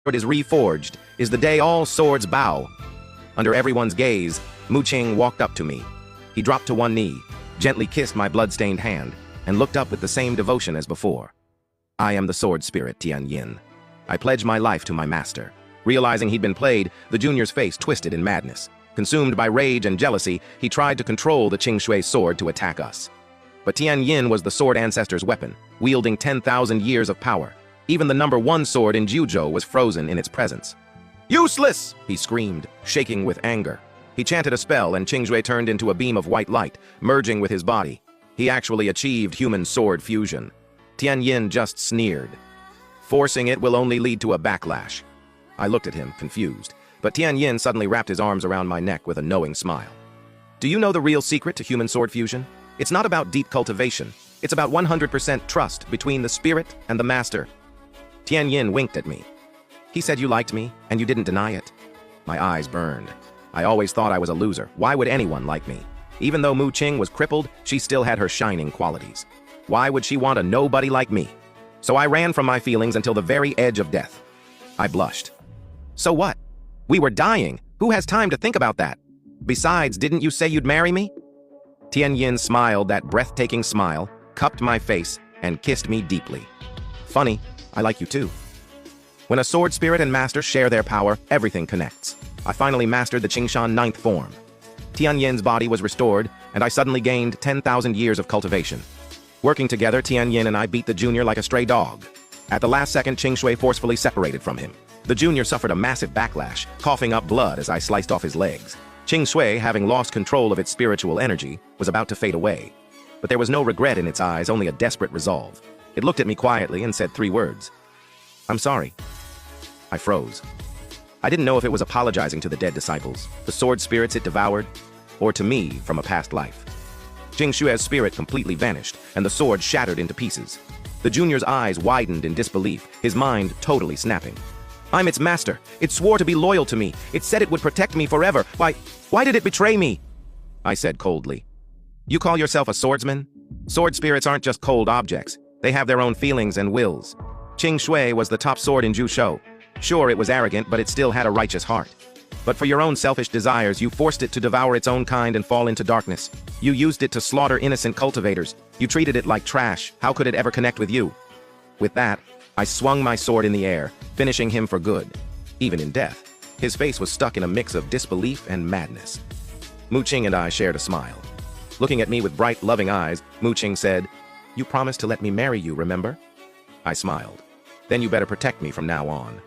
sword is reforged is the day all swords bow. Under everyone's gaze, Mu Qing walked up to me. He dropped to one knee, gently kissed my blood-stained hand, and looked up with the same devotion as before. I am the sword spirit, Tian Yin. I pledge my life to my master. Realizing he'd been played, the junior's face twisted in madness. Consumed by rage and jealousy, he tried to control the Qing Shué sword to attack us. But Tian Yin was the sword ancestor's weapon, wielding 10,000 years of power. Even the #1 sword in Juzhou was frozen in its presence. "Useless!" he screamed, shaking with anger. He chanted a spell and Qing Shué turned into a beam of white light, merging with his body. He actually achieved human sword fusion. Tian Yin just sneered. Forcing it will only lead to a backlash. I looked at him, confused, but Tian Yin suddenly wrapped his arms around my neck with a knowing smile. Do you know the real secret to human sword fusion? It's not about deep cultivation. It's about 100% trust between the spirit and the master. Tian Yin winked at me. He said you liked me, and you didn't deny it. My eyes burned. I always thought I was a loser. Why would anyone like me? Even though Mu Qing was crippled, she still had her shining qualities. Why would she want a nobody like me? So I ran from my feelings until the very edge of death. I blushed. So what? We were dying. Who has time to think about that? Besides, didn't you say you'd marry me? Tian Yin smiled that breathtaking smile, cupped my face, and kissed me deeply. Funny, I like you too. When a sword spirit and master share their power, everything connects. I finally mastered the Qingshan 9th form. Tian Yin's body was restored, and I suddenly gained 10,000 years of cultivation. Working together, Tian Yin and I beat the junior like a stray dog. At the last second, Qing Shué forcefully separated from him. The junior suffered a massive backlash, coughing up blood as I sliced off his legs. Qing Shué, having lost control of its spiritual energy, was about to fade away. But there was no regret in its eyes, only a desperate resolve. It looked at me quietly and said 3 words. I'm sorry. I froze. I didn't know if it was apologizing to the dead disciples, the sword spirits it devoured, or to me from a past life. Qing Shué's spirit completely vanished, and the sword shattered into pieces. The junior's eyes widened in disbelief, his mind totally snapping. I'm its master. It swore to be loyal to me. It said it would protect me forever. Why did it betray me? I said coldly. You call yourself a swordsman? Sword spirits aren't just cold objects. They have their own feelings and wills. Qing Shué was the top sword in Juzhou. Sure, it was arrogant, but it still had a righteous heart. But for your own selfish desires, you forced it to devour its own kind and fall into darkness. You used it to slaughter innocent cultivators. You treated it like trash. How could it ever connect with you? With that, I swung my sword in the air, finishing him for good. Even in death, his face was stuck in a mix of disbelief and madness. Mu Qing and I shared a smile. Looking at me with bright, loving eyes, Mu Qing said, You promised to let me marry you, remember? I smiled. Then you better protect me from now on.